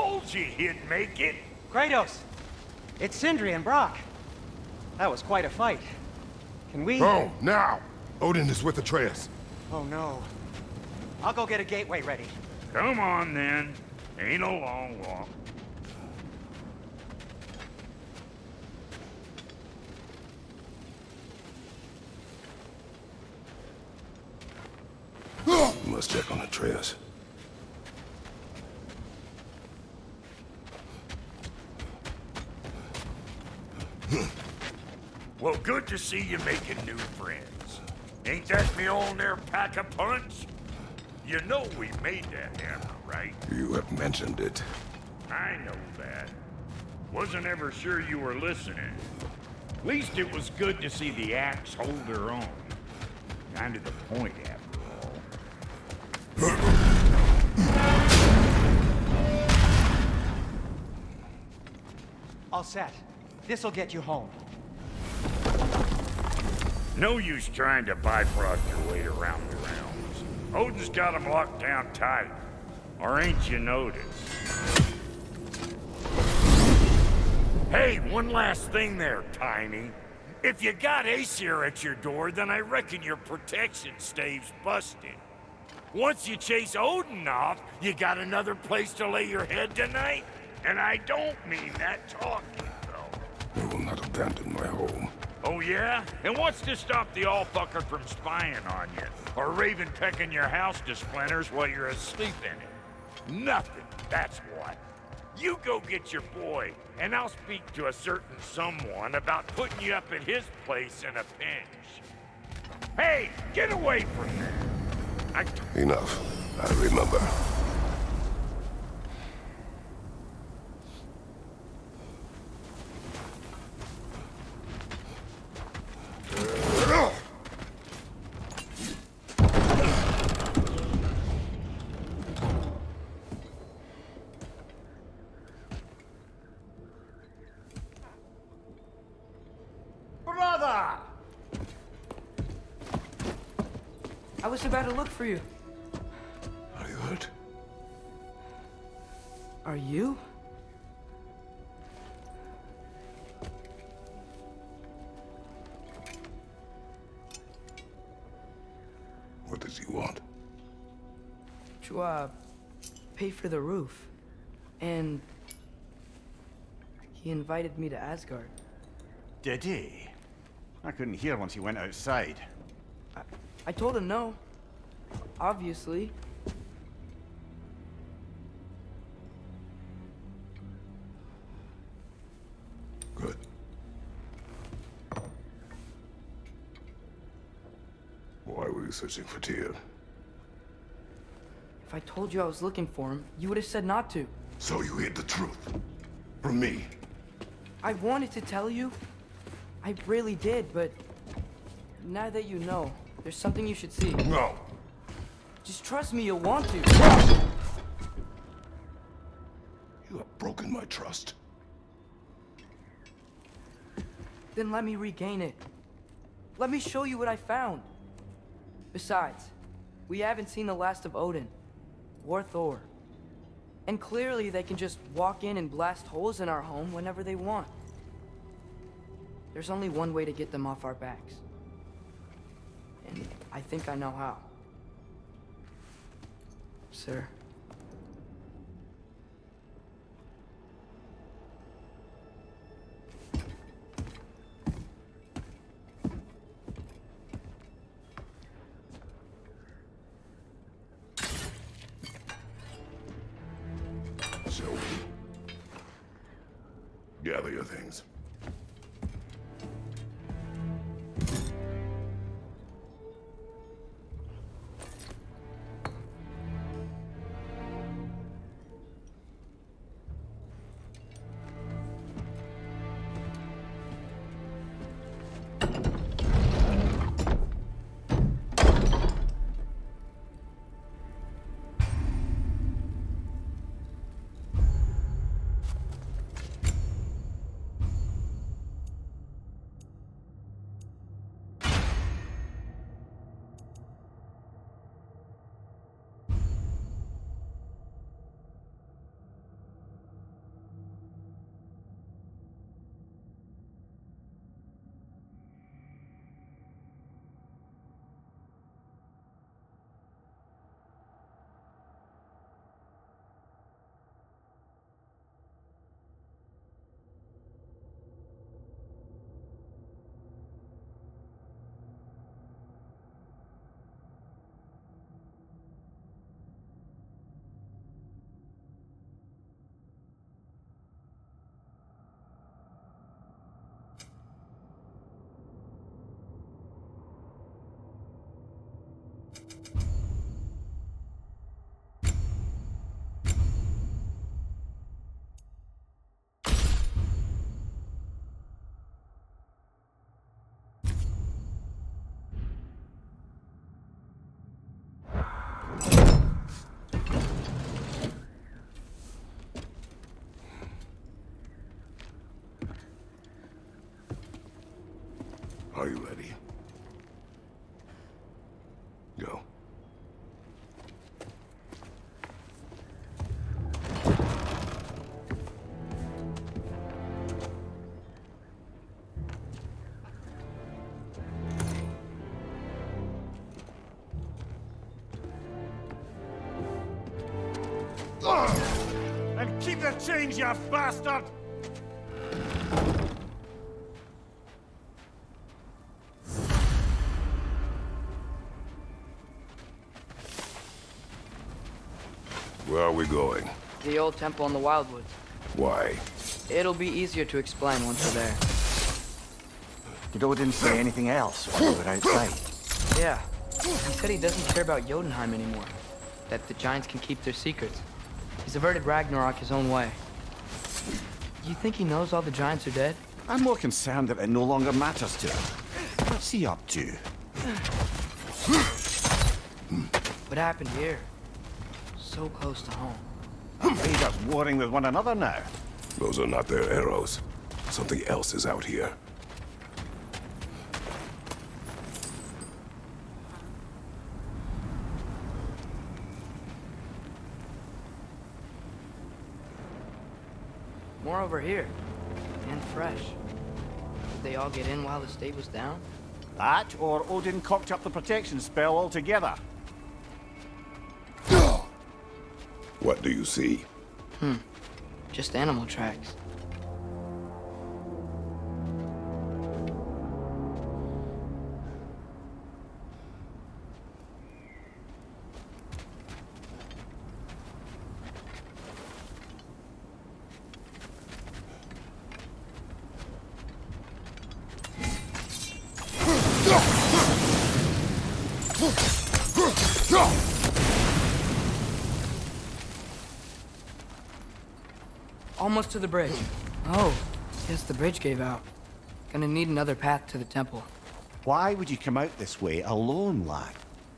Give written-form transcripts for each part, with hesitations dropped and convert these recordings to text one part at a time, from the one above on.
told you he'd make it. Kratos! It's Sindri and Brock. That was quite a fight. Can we... Oh, now! Odin is with Atreus. Oh no. I'll go get a gateway ready. Come on then. Ain't a long walk. We must check on Atreus. Well, good to see you making new friends. Ain't that me on there pack a punch? You know we made that hammer, right? You have mentioned it. I know that. Wasn't ever sure you were listening. At least it was good to see the axe hold her own. Kind of the point, after all. All set. This'll get you home. No use trying to bifrost your way around the realms. Odin's got them locked down tight. Or ain't you noticed? Hey, one last thing there, Tiny. If you got Aesir at your door, then I reckon your protection stave's busted. Once you chase Odin off, you got another place to lay your head tonight? And I don't mean that talking, though. I will not abandon my home. Oh yeah? And what's to stop the all-fucker from spying on you? Or Raven pecking your house to splinters while you're asleep in it? Nothing, that's what. You go get your boy, and I'll speak to a certain someone about putting you up at his place in a pinch. Hey, get away from there! Enough. I remember. Brother! I was about to look for you. Are you hurt? Are you? What does he want? To, pay for the roof. And... he invited me to Asgard. Did he? I couldn't hear once he went outside. I told him no. Obviously. Good. Why were you searching for Tyr? If I told you I was looking for him, you would have said not to. So you hid the truth. From me. I wanted to tell you. I really did, but... now that you know, there's something you should see. No. Just trust me, you'll want to. You have broken my trust. Then let me regain it. Let me show you what I found. Besides, we haven't seen the last of Odin. Or Thor. And clearly they can just walk in and blast holes in our home whenever they want. There's only one way to get them off our backs. And I think I know how. Sir. Shall we? Gather your things. Are you ready? Go. And keep the change, you bastard! Where are we going? The old temple in the Wildwoods. Why? It'll be easier to explain once we're there. Did Odin say anything else while we were outside? Yeah. He said he doesn't care about Jotunheim anymore. That the giants can keep their secrets. He's averted Ragnarok his own way. You think he knows all the giants are dead? I'm more concerned that it no longer matters to him. What's he up to? What happened here? So close to home. Raiders warring with one another now. Those are not their arrows. Something else is out here. More over here. And fresh. Did they all get in while the state was down? That, or Odin cocked up the protection spell altogether. What do you see? Just animal tracks. Almost to the bridge. Oh, guess the bridge gave out. Gonna need another path to the temple. Why would you come out this way alone, lad?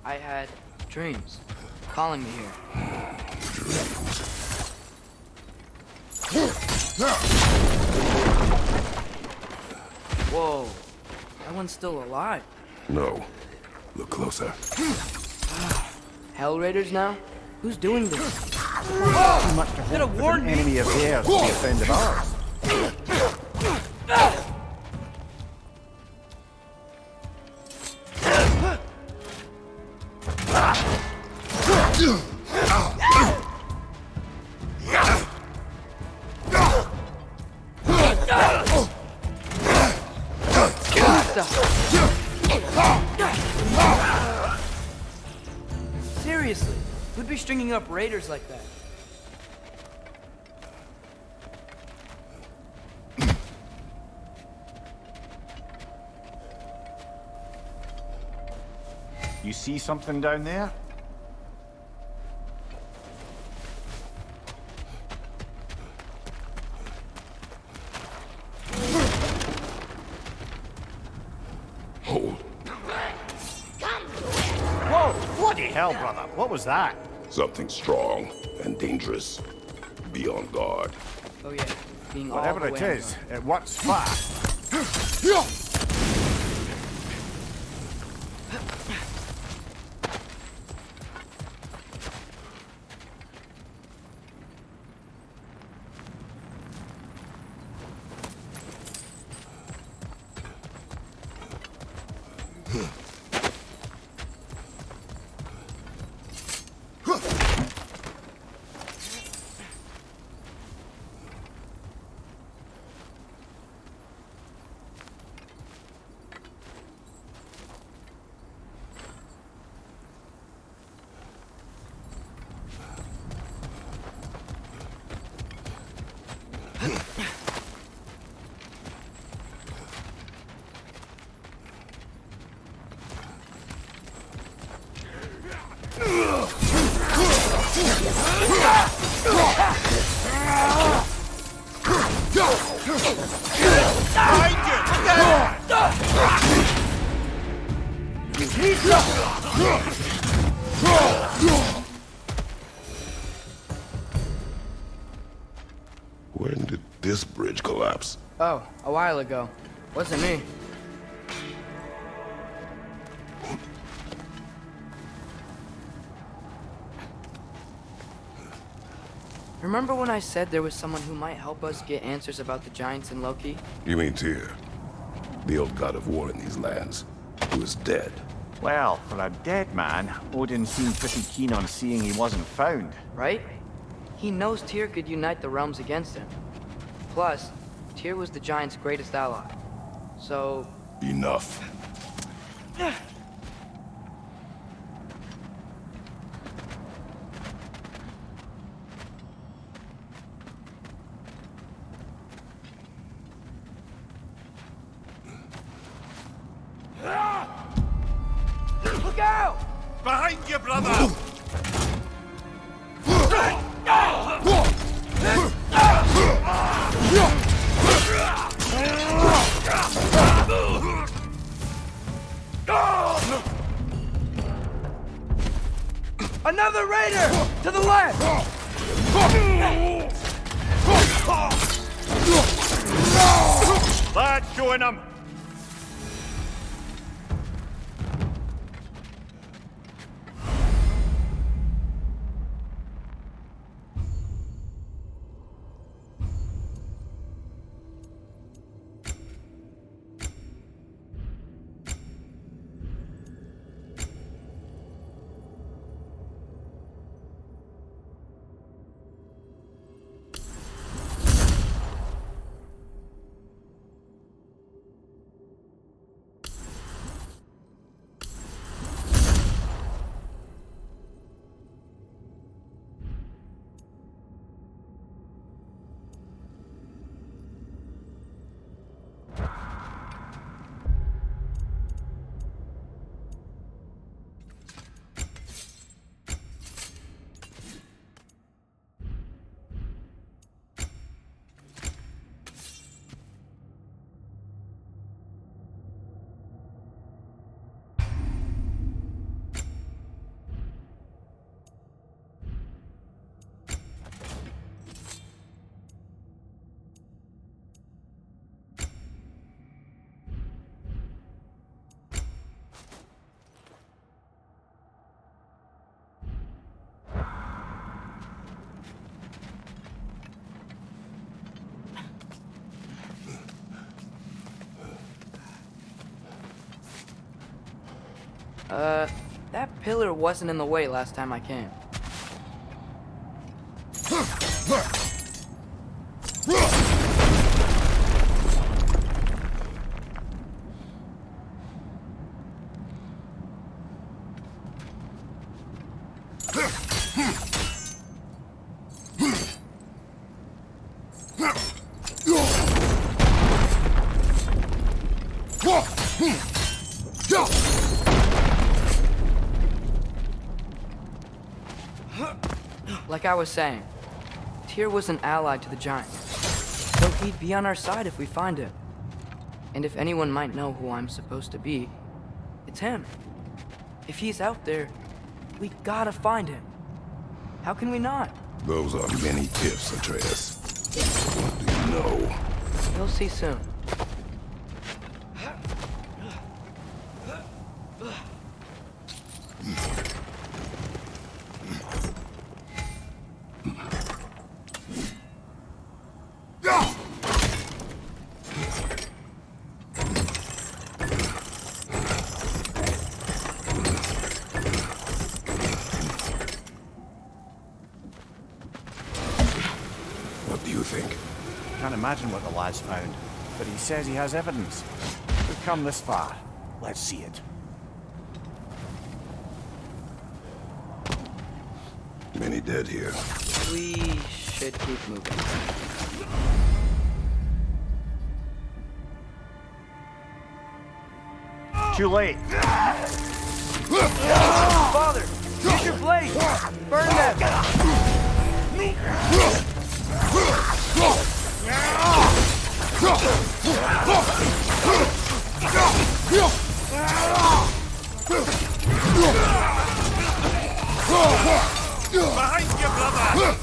I had dreams calling me here. Whoa, that one's still alive. No. Look closer. Hell Raiders now? Who's doing this? Too much to hope that an enemy of theirs to be a friend of ours. Seriously, who'd be stringing up raiders like that? You see something down there? Hold. Whoa! Bloody hell, brother. What was that? Something strong and dangerous. Be on guard. Oh yeah, being all Whatever the it way is, it works fast. When did this bridge collapse? Oh, a while ago. Wasn't me. Remember when I said there was someone who might help us get answers about the giants and Loki? You mean Tyr, the old god of war in these lands, who is dead. Well, for a dead man, Odin seemed pretty keen on seeing he wasn't found. Right? He knows Tyr could unite the realms against him. Plus, Tyr was the giant's greatest ally. So... Enough. Look out! Behind you, brother! Another raider! To the left! Lads, join him! That pillar wasn't in the way last time I came. Like I was saying, Tyr was an ally to the giants, so he'd be on our side if we find him. And if anyone might know who I'm supposed to be, it's him. If he's out there, we gotta find him. How can we not? Those are many tips, Atreus. What do you know? You'll see soon. What do you think? Can't imagine what the lad's found, but he says he has evidence. We've come this far. Let's see it. Many dead here. We should keep moving. Too late. Father, use your blade! Burn them! Behind you, brother!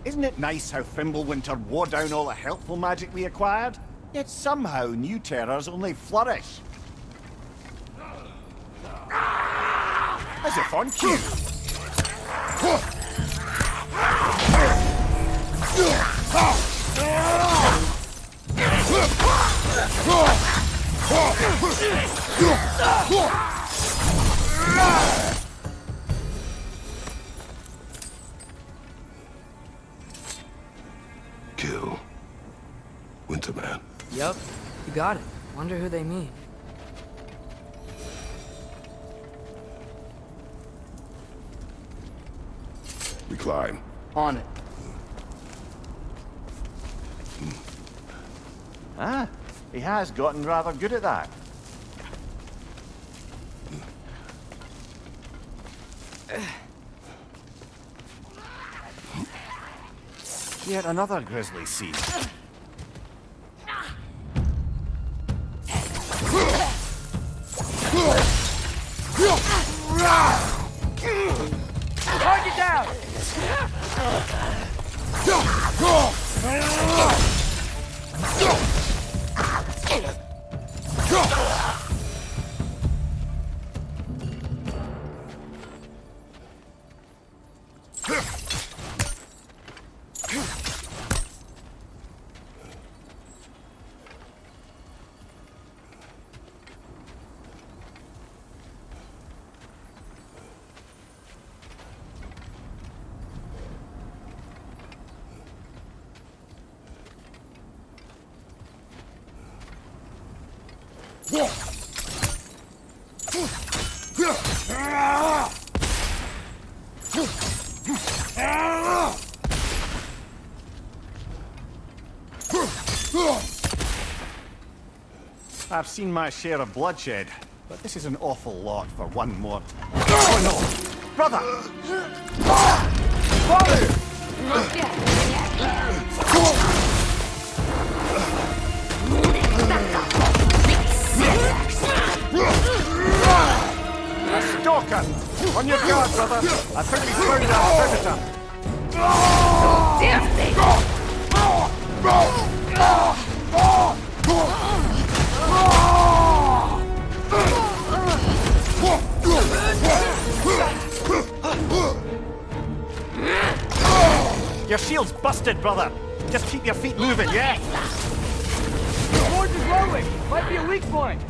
Isn't it nice how Fimbulwinter wore down all the helpful magic we acquired? Yet somehow new terrors only flourish. As if on cue. Kill Winterman. Yup, you got it. Wonder who they mean. We climb. On it. Ah, he has gotten rather good at that. Yet another grisly scene. Target down! I've seen my share of bloodshed, but this is an awful lot for one more. Oh no! Brother! A stalker! On your guard, brother! I think we found our predator! Your shield's busted, brother! Just keep your feet moving, yeah? The forge is rolling! Might be a weak point!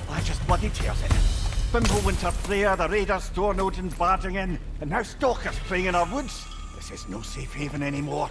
I just bloody tears it. Fimbulwinter Freya, the raiders, Thor and Odin barging in, and now stalkers preying in our woods. This is no safe haven anymore.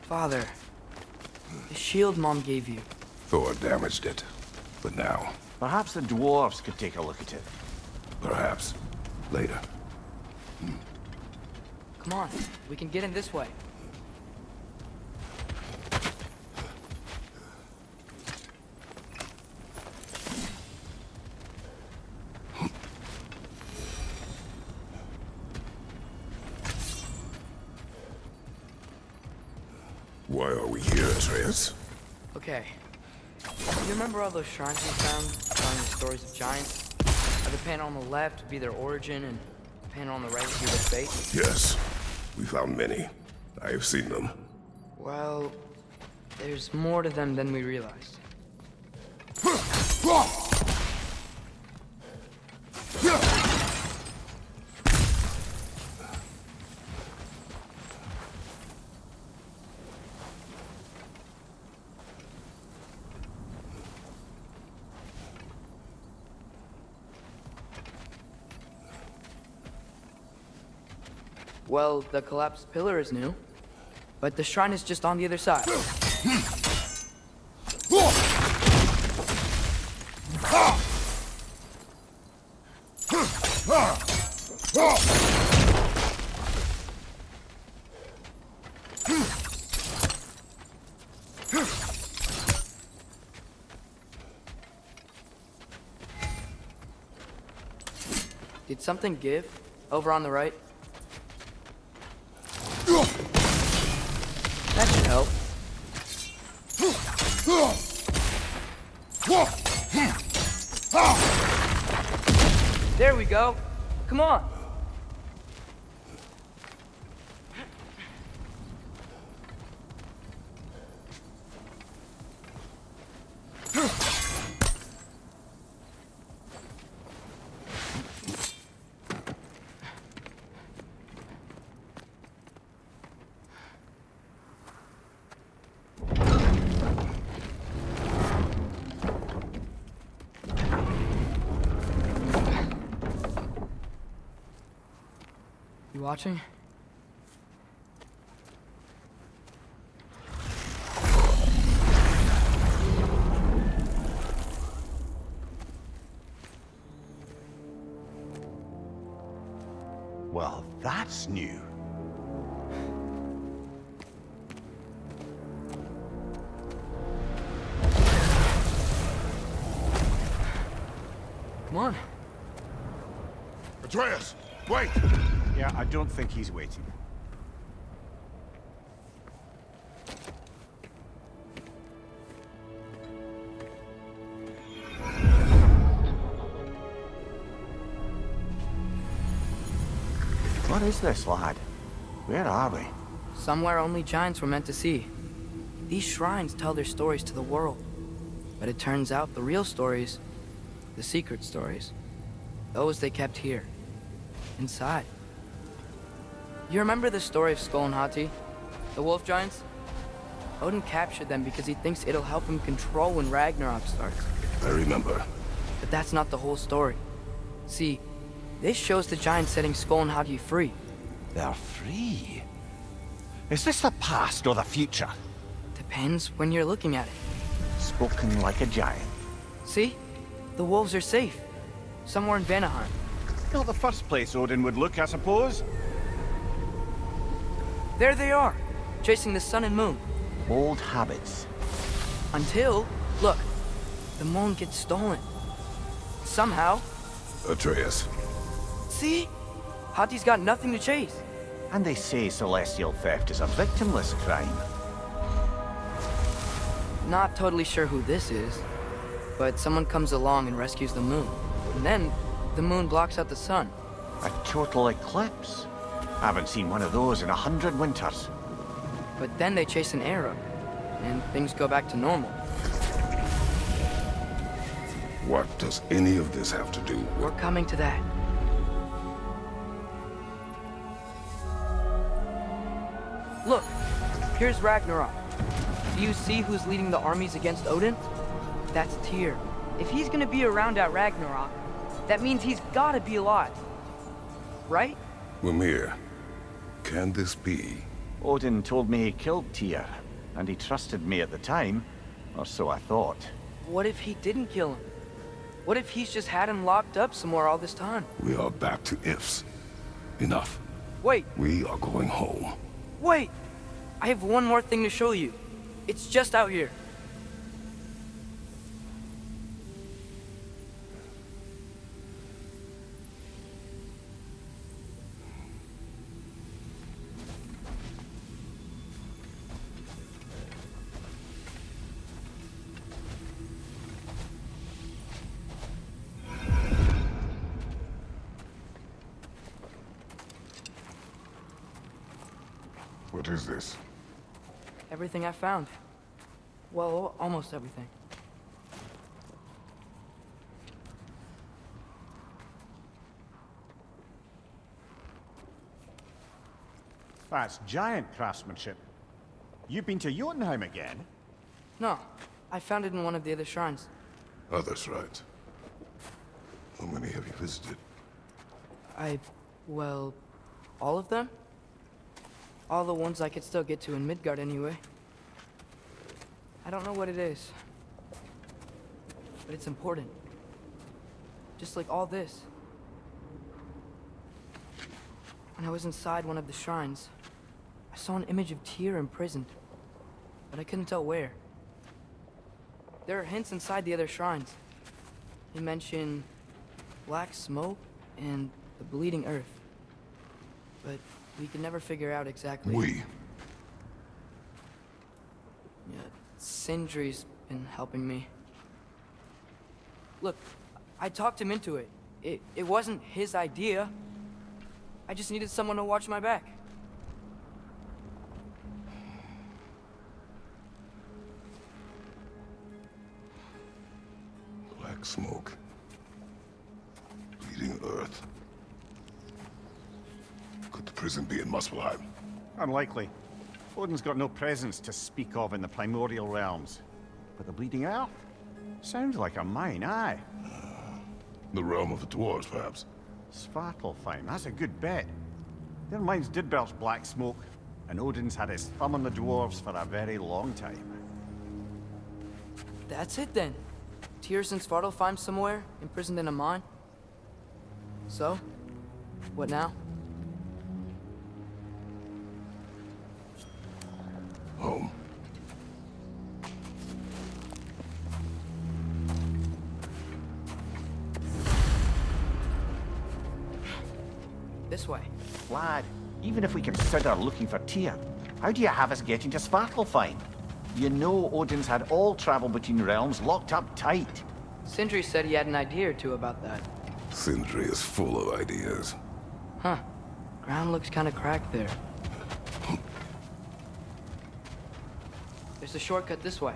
Father, the shield Mom gave you. Thor damaged it. But now, Perhaps the dwarves could take a look at it. perhaps, later. Come on, we can get in this way. Why are we here, Atreus? Okay. You remember all those shrines we found, telling the stories of giants? The panel on the left would be their origin, and the panel on the right would be their fate? Yes. We found many. I have seen them. Well, there's more to them than we realized. Well, the collapsed pillar is new, but the shrine is just on the other side. Did something give over on the right? That should help. There we go. Come on. You watching? Well, that's new. Come on. Atreus, wait! Yeah, I don't think he's waiting. What is this, lad? Where are we? Somewhere only giants were meant to see. These shrines tell their stories to the world. But it turns out the real stories, the secret stories, those they kept here, inside. You remember the story of Skull and Hati, the wolf giants? Odin captured them because he thinks it'll help him control when Ragnarok starts. I remember. But that's not the whole story. See, this shows the giants setting Skull and Hati free. They're free. Is this the past or the future? Depends when you're looking at it. Spoken like a giant. See? The wolves are safe. Somewhere in Vanaheim. Not the first place Odin would look, I suppose. There they are, chasing the sun and moon. Old habits. Until, look, the moon gets stolen. Somehow. Atreus. See? Hati's got nothing to chase. And they say celestial theft is a victimless crime. Not totally sure who this is, but someone comes along and rescues the moon. And then, the moon blocks out the sun. A total eclipse. I haven't seen one of those in 100 winters. But then they chase an arrow, and things go back to normal. What does any of this have to do with... We're coming to that. Look, here's Ragnarok. Do you see who's leading the armies against Odin? That's Tyr. If he's gonna be around at Ragnarok, that means he's gotta be alive. Right? Mimir, can this be? Odin told me he killed Tyr, and he trusted me at the time, or so I thought. What if he didn't kill him? What if he's just had him locked up somewhere all this time? We are back to ifs. Enough. Wait, We are going home. wait! I have one more thing to show you. It's just out here. What is this? Everything I found. Well, almost everything. That's giant craftsmanship. You've been to Jotunheim again? No, I found it in one of the other shrines. Oh, that's right. How many have you visited? Well, all of them? All the ones I could still get to in Midgard anyway. I don't know what it is. But it's important. Just like all this. When I was inside one of the shrines, I saw an image of Tyr imprisoned. But I couldn't tell where. There are hints inside the other shrines. They mention black smoke and the bleeding earth. But we could never figure out exactly... We? Yeah, Sindri's been helping me. Look, I talked him into it. It wasn't his idea. I just needed someone to watch my back. Black smoke. Bleeding earth. Could the prison be in Muspelheim? Unlikely. Odin's got no presence to speak of in the primordial realms. But the bleeding earth? Sounds like a mine, aye. The realm of the dwarves, perhaps? Svartalfheim, that's a good bet. Their mines did belch black smoke, and Odin's had his thumb on the dwarves for a very long time. That's it then. Tyr's in Svartalfheim somewhere, imprisoned in a mine. So, what now? Home. This way. Lad, even if we consider looking for Tyr, how do you have us getting to Svartalfheim? You know Odin's had all travel between realms locked up tight. Sindri said he had an idea or two about that. Sindri is full of ideas. Huh. Ground looks kind of cracked there. There's a shortcut this way.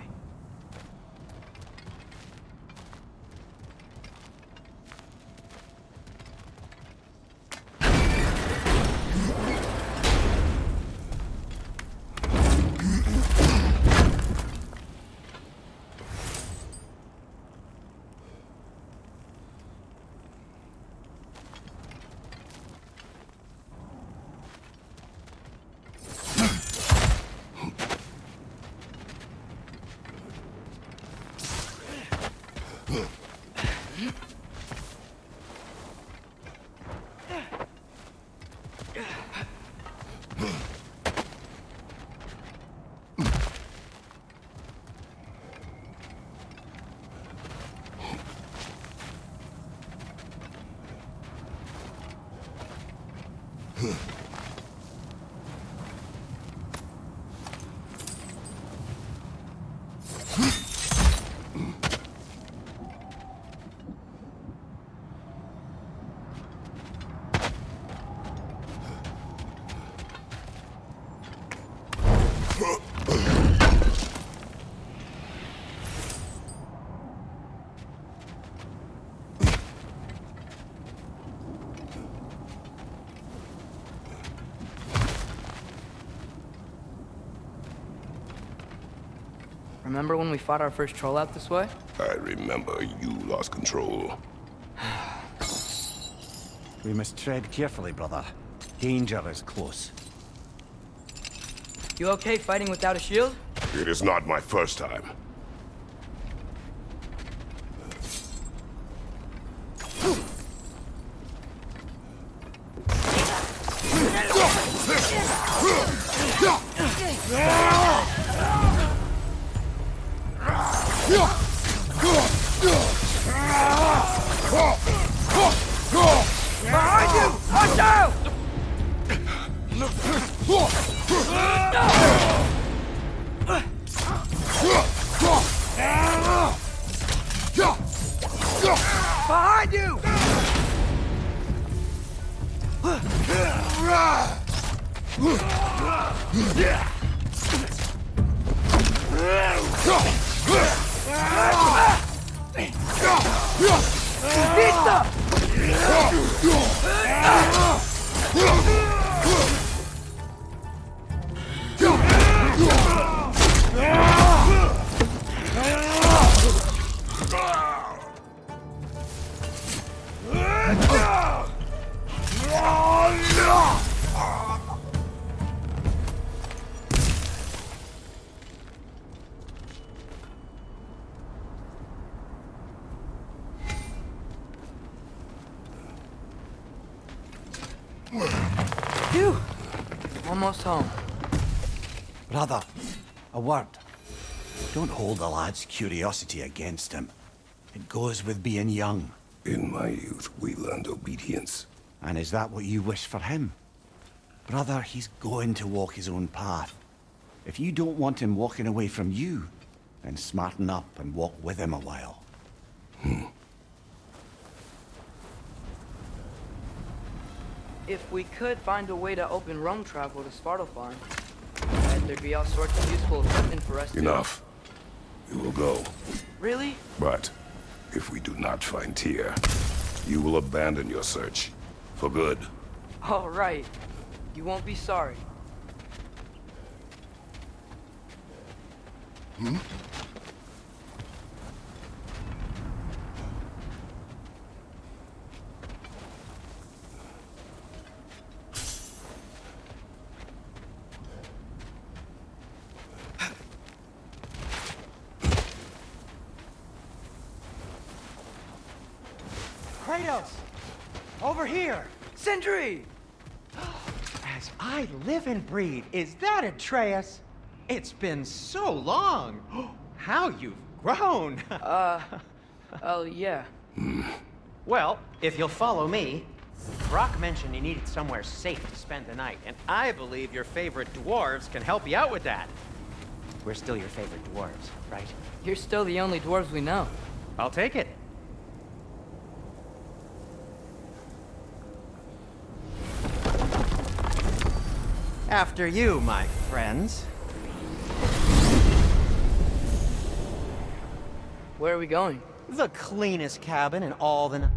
Remember when we fought our first troll out this way? I remember you lost control. We must tread carefully, brother. Danger is close. You okay fighting without a shield? It is not my first time. Behind you! Watch out! Behind you! Phew! Almost home. Brother, a word. Don't hold the lad's curiosity against him. It goes with being young. In my youth, we learned obedience. And is that what you wish for him? Brother, he's going to walk his own path. If you don't want him walking away from you, then smarten up and walk with him a while. If we could find a way to open roam travel to Svartalfheim, I bet there'd be all sorts of useful equipment for us to... Enough. We will go. Really? But if we do not find Tyr, you will abandon your search. For good. All right. You won't be sorry. Kratos! Over here! Sindri! As I live and breathe, is that Atreus? It's been so long! How you've grown! Oh, yeah. Well, if you'll follow me, Brock mentioned you needed somewhere safe to spend the night, and I believe your favorite dwarves can help you out with that. We're still your favorite dwarves, right? You're still the only dwarves we know. I'll take it. After you, my friends. Where are we going? The cleanest cabin in all the...